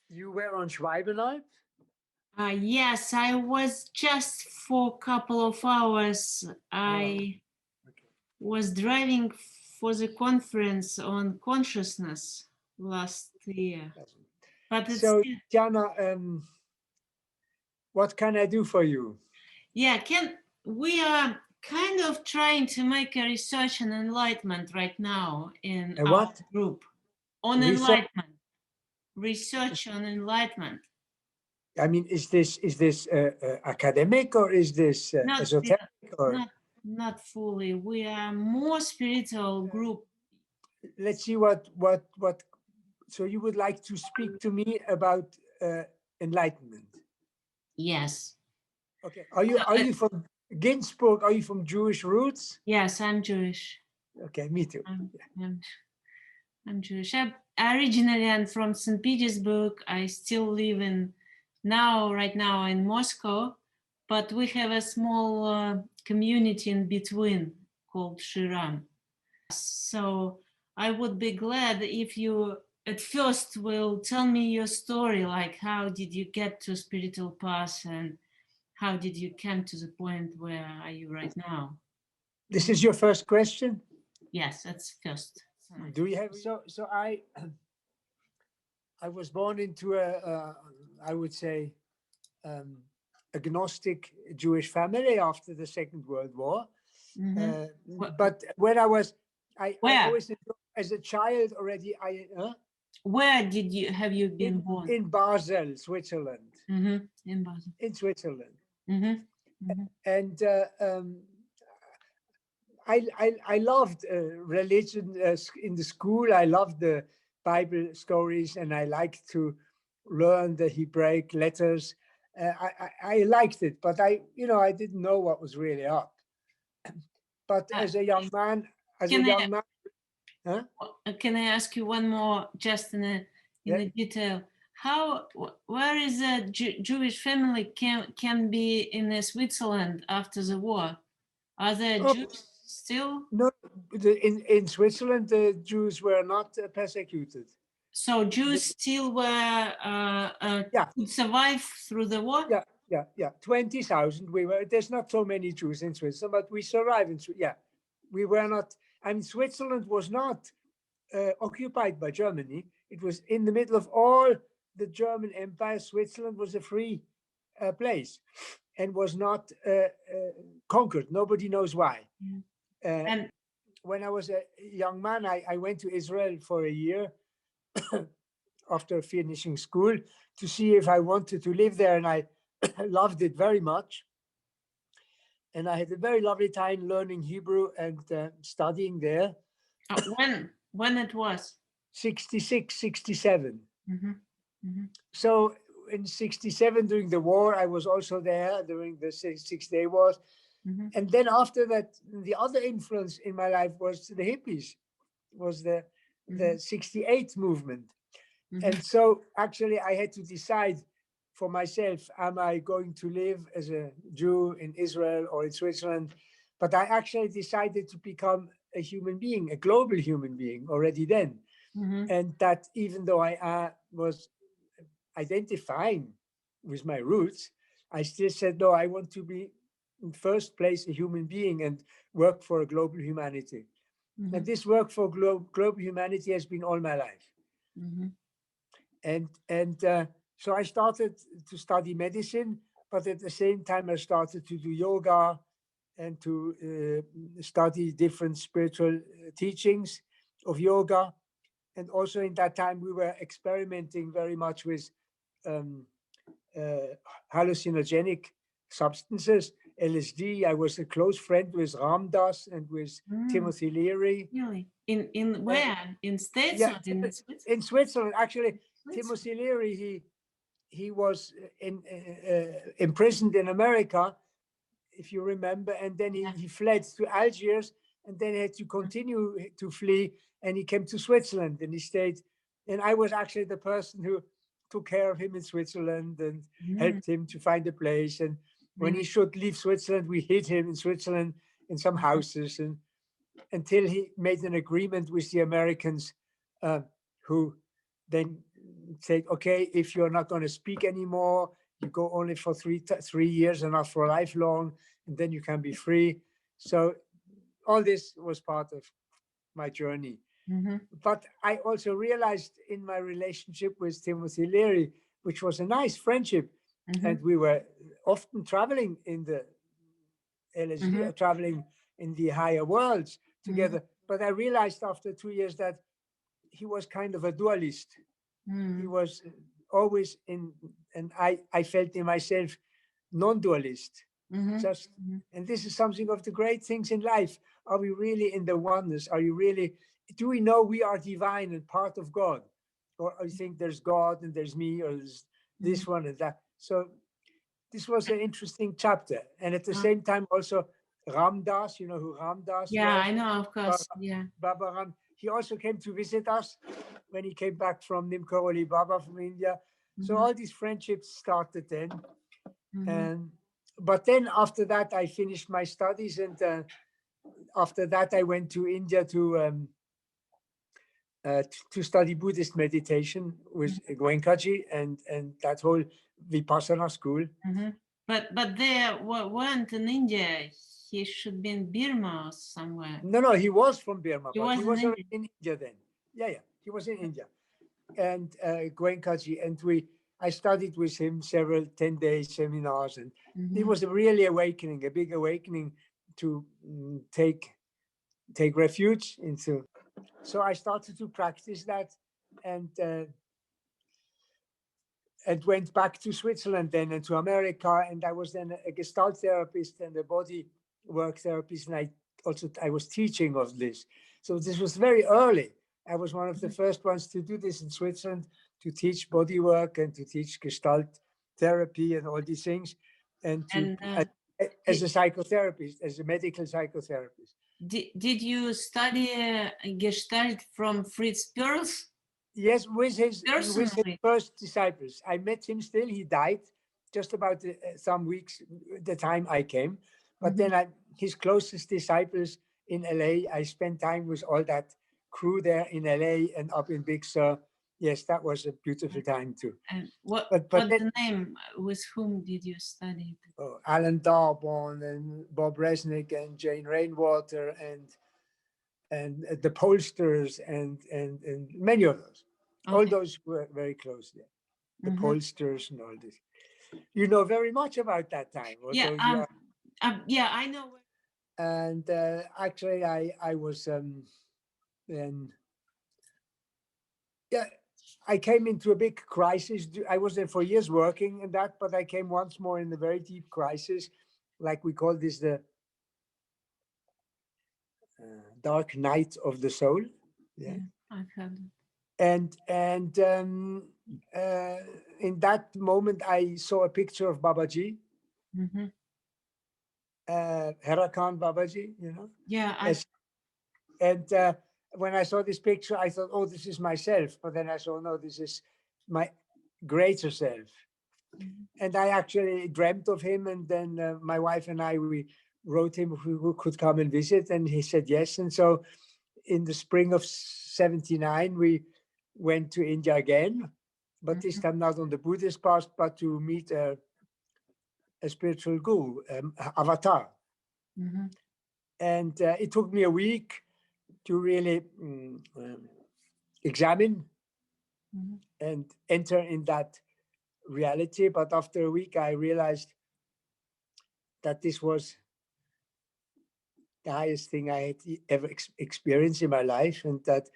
You were on Schweibenalp? Yes, I was just for a couple of hours. I was driving for the conference on consciousness last year. But it's so, Tatьяna, what can I do for you? Yeah, we are kind of trying to make a research on enlightenment right now in our group. On enlightenment. Research on enlightenment. I mean, is this academic or is this esoteric? Or? Not fully. We are more spiritual group. Let's see what. So you would like to speak to me about enlightenment? Yes. Okay. Are you from Ginzburg? Are you from Jewish roots? Yes, I'm Jewish. Okay, me too. I'm Jewish. Originally, I'm from St. Petersburg. I still live right now in Moscow, but we have a small community in between called Shiram. So I would be glad if you at first will tell me your story, like how did you get to spiritual path and how did you come to the point where are you right now? This is your first question? Yes, that's first. Do you have so I was born into I would say agnostic Jewish family after the Second World War. But when I always as a child already where have you been born? In Basel, Switzerland. In Basel. In Switzerland. And I loved religion in the school. I loved the Bible stories, and I liked to learn the Hebraic letters. I liked it, but I didn't know what was really up. But as a young man, huh? Can I ask you one more, just in a detail? Where is a Jewish family can be in Switzerland after the war? Are there Jews still? No, in Switzerland, the Jews were not persecuted. So Jews still were could survive through the war? Yeah. 20,000. We were. There's not so many Jews in Switzerland, but we survived. We were not. I mean, Switzerland was not occupied by Germany. It was in the middle of all the German Empire. Switzerland was a free place and was not conquered. Nobody knows why. And when I was a young man, I went to Israel for a year after finishing school to see if I wanted to live there, and I loved it very much. And I had a very lovely time learning Hebrew and studying there. When it was? 66, 67. So in 67, during the war, I was also there during the Six-Day Wars. And then after that, the other influence in my life was the hippies, was the 68 movement. And so actually I had to decide for myself, am I going to live as a Jew in Israel or in Switzerland? But I actually decided to become a human being, a global human being already then. And that even though I was identifying with my roots, I still said, no, I want to be in first place a human being and work for a global humanity. And this work for global humanity has been all my life. And so I started to study medicine, but at the same time I started to do yoga and to study different spiritual teachings of yoga. And also in that time we were experimenting very much with hallucinogenic substances, LSD. I was a close friend with Ramdas and with Timothy Leary. Really? In where? In States or in Switzerland? In Switzerland, actually. Timothy Leary, he was imprisoned in America, if you remember, and then he fled to Algiers, and then he had to continue to flee, and he came to Switzerland, and he stayed. And I was actually the person who took care of him in Switzerland and helped him to find a place. And when he should leave Switzerland, we hid him in Switzerland in some houses, and until he made an agreement with the Americans, who then said, okay, if you're not going to speak anymore, you go only for 3 years and not for lifelong, and then you can be free. So all this was part of my journey. But I also realized in my relationship with Timothy Leary, which was a nice friendship, and we were often traveling in the LSD, traveling in the higher worlds together. But I realized after 2 years that he was kind of a dualist. He was always in, and I felt in myself non-dualist. Just, and this is something of the great things in life. Are we really in the oneness? Are you really, do we know we are divine and part of God? Or you think there's God and there's me, or there's this one and that? So this was an interesting chapter. And at the same time also Ram Dass, you know who Ram Dass Yeah, was? I know, of course. Yeah. Baba Ram, he also came to visit us when he came back from Nim Karoli Baba from India. So all these friendships started then. And but then after that, I finished my studies, and after that, I went to India to study Buddhist meditation with Goenkaji and that whole Vipassana school. But they weren't in India. He should be in Burma or somewhere. No, he was from Burma, He but was he was in already in India then. Yeah, he was in India. And Goenkaji, and I studied with him several 10-day seminars, and it was a really awakening, a big awakening to take refuge into. So I started to practice that, and went back to Switzerland then and to America, and I was then a Gestalt therapist and a body work therapist, and I was teaching of this. So this was very early. I was one of the first ones to do this in Switzerland, to teach body work and to teach Gestalt therapy and all these things, and as a psychotherapist, as a medical psychotherapist. Did you study Gestalt from Fritz Perls? Yes, with his first disciples. I met him still. He died just about some weeks the time I came. But then his closest disciples in LA, I spent time with all that crew there in LA and up in Big Sur. Yes, that was a beautiful time too. And what's the name? With whom did you study? Oh, Alan Darbon and Bob Resnick and Jane Rainwater and the Polsters and many of those. Okay. All those were very close there. The Polsters and all this. You know very much about that time. Yeah, yeah, I know. And actually, I was then. Yeah, I came into a big crisis. I was there for years working in that, but I came once more in a very deep crisis, like we call this the dark night of the soul. Yeah, I've heard it. And in that moment, I saw a picture of Babaji, Herakan Babaji, you know. Yeah. And when I saw this picture, I thought, oh, this is myself. But then I saw, no, this is my greater self. And I actually dreamt of him. And then my wife and I, we wrote him who could come and visit. And he said yes. And so in the spring of 79, we went to India again, but this time not on the Buddhist path, but to meet a spiritual guru, avatar. And it took me a week to really examine and enter in that reality. But after a week, I realized that this was the highest thing I had ever experienced in my life, and that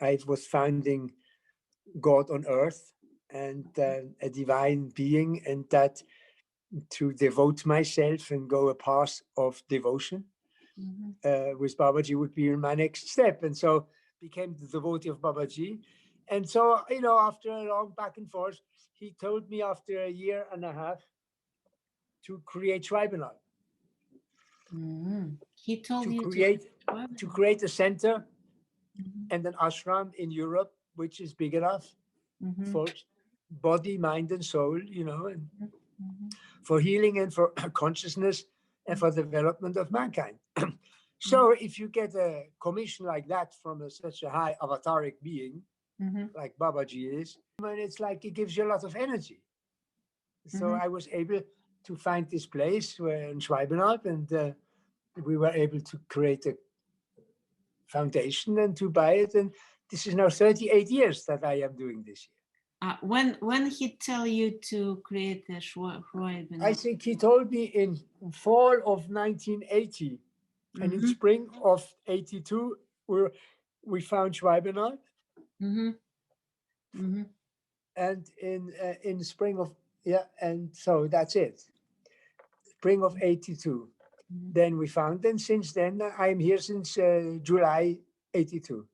I was finding God on earth and a divine being, and that to devote myself and go a path of devotion with Babaji would be my next step. And so became the devotee of Babaji. And so, you know, after a long back and forth, he told me after a year and a half to create Shweibenalp. He told you to create a center and an ashram in Europe, which is big enough for body, mind, and soul, you know, and for healing and for consciousness and for the development of mankind. So if you get a commission like that from such a high avataric being, like Babaji is. And it's like it gives you a lot of energy. So I was able to find this place in Schweibenalp, and we were able to create a foundation and to buy it. And this is now 38 years that I am doing this here. When he tell you to create a Schweibenalp? I think he told me in fall of 1980, and in spring of 82, we found Schweibenalp. And in spring of, and so that's it. Spring of 82. Then we found, and since then I'm here since July 82.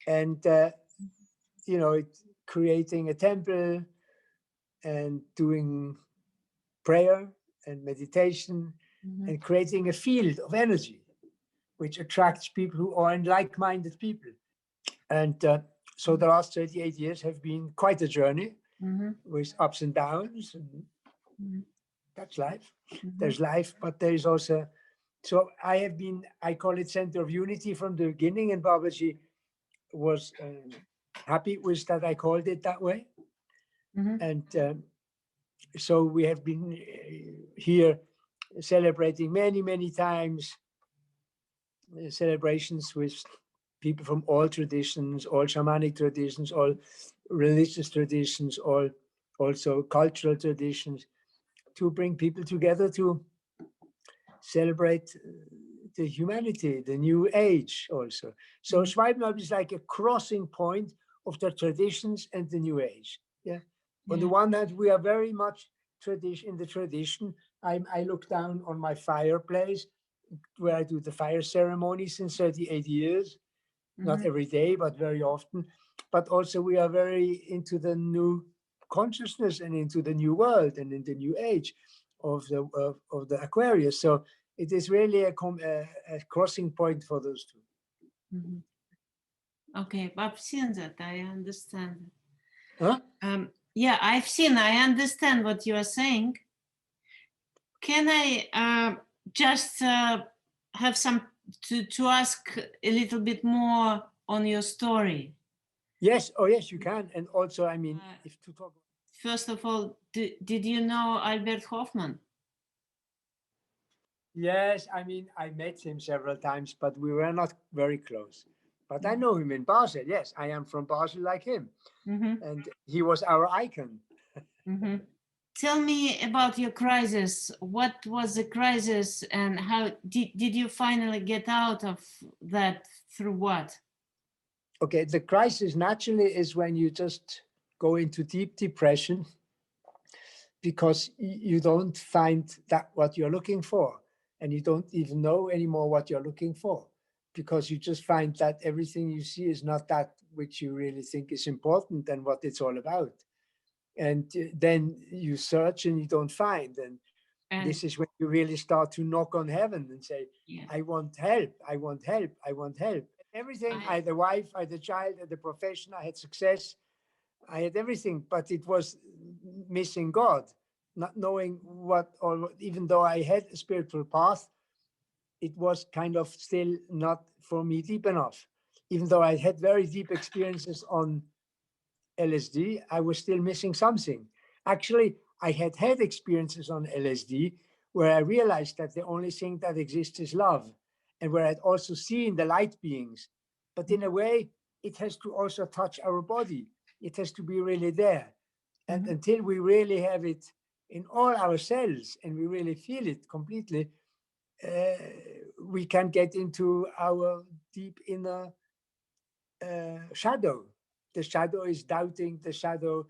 And you know, creating a temple and doing prayer and meditation and creating a field of energy which attracts people who are like-minded people. And so the last 38 years have been quite a journey with ups and downs. And that's life. There's life, but there is also, so I call it center of unity from the beginning, and Babaji was happy with that I called it that way. And so we have been here celebrating many times, celebrations with people from all traditions, all shamanic traditions, all religious traditions, all also cultural traditions, to bring people together to celebrate the humanity, the new age also. So Schweibenalp is like a crossing point of the traditions and the new age. On the one hand, we are very much in the tradition. I look down on my fireplace where I do the fire ceremony since 38 years, not every day, but very often. But also we are very into the new consciousness and into the new world and in the new age of the Aquarius. So it is really a crossing point for those two. Okay, I've seen that. I understand. Huh? Yeah, I understand what you are saying. Can I just have some to ask a little bit more on your story? Yes, oh yes, you can. And also, I mean, if to talk. First of all, did you know Albert Hofmann? Yes, I mean, I met him several times, but we were not very close. But I know him in Basel. Yes, I am from Basel like him. And he was our icon. Tell me about your crisis. What was the crisis, and how did you finally get out of that? Through what? Okay, the crisis naturally is when you just go into deep depression because you don't find that what you're looking for, and you don't even know anymore what you're looking for, because you just find that everything you see is not that which you really think is important and what it's all about. And then you search and you don't find. And this is when you really start to knock on heaven and say, I want help, I want help, I want help. Everything, I had a wife, I had a child, I had a profession, I had success, I had everything, but it was missing God, not knowing what, or even though I had a spiritual path, it was kind of still not for me deep enough. Even though I had very deep experiences on LSD, I was still missing something. Actually, I had experiences on LSD where I realized that the only thing that exists is love, and where I'd also seen the light beings. But in a way, it has to also touch our body. It has to be really there. And until we really have it in all our cells and we really feel it completely, we can get into our deep inner shadow. The shadow is doubting. The shadow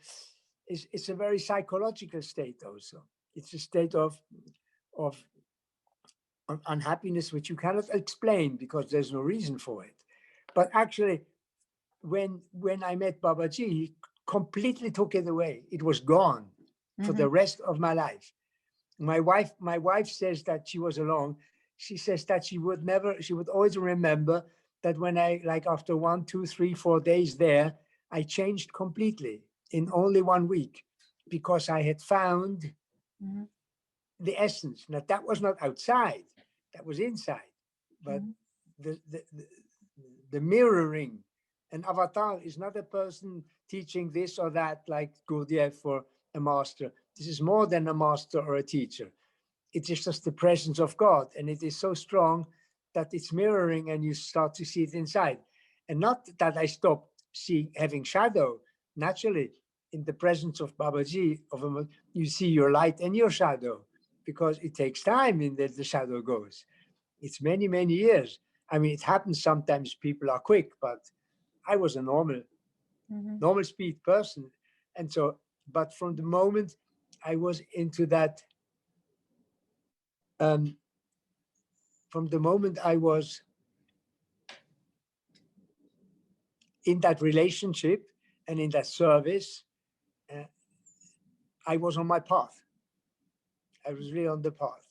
is, it's a very psychological state also. It's a state of unhappiness which you cannot explain because there's no reason for it. But actually, when I met Babaji, he completely took it away. It was gone for the rest of my life. My wife says that she was alone. She says that she would always remember that when I, like after 1, 2, 3, 4 days there, I changed completely in only 1 week, because I had found the essence. Now that was not outside, that was inside, but the mirroring An avatar is not a person teaching this or that like Gurdjieff or a master. This is more than a master or a teacher. It is just the presence of God, and it is so strong that it's mirroring and you start to see it inside. And not that I stopped having shadow. Naturally, in the presence of Babaji, you see your light and your shadow, because it takes time in that the shadow goes. It's many, many years. I mean, it happens sometimes people are quick, but I was a normal speed person. And so, but from the moment I was into that, from the moment I was in that relationship and in that service, I was on my path. I was really on the path.